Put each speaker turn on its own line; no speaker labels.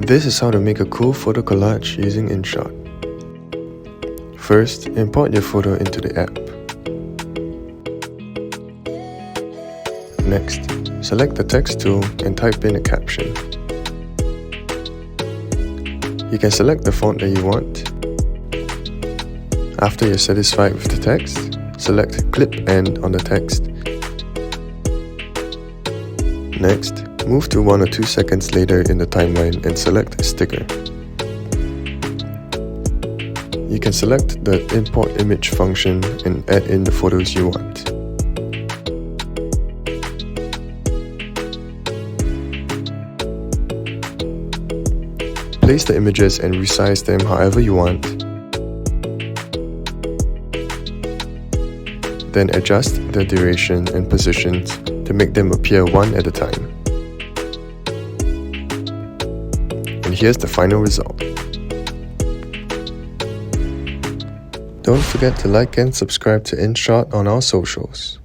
This is how to make a cool photo collage using InShot. First, import your photo into the app. Next, select the text tool and type in a caption. You can select the font that you want. After you're satisfied with the text, select Clip End on the text. Next, move to 1 or 2 seconds later in the timeline and select Sticker. You can select the Import Image function and add in the photos you want. Place the images and resize them however you want. Then adjust the duration and positions to make them appear one at a time. And here's the final result. Don't forget to like and subscribe to InShot on our socials.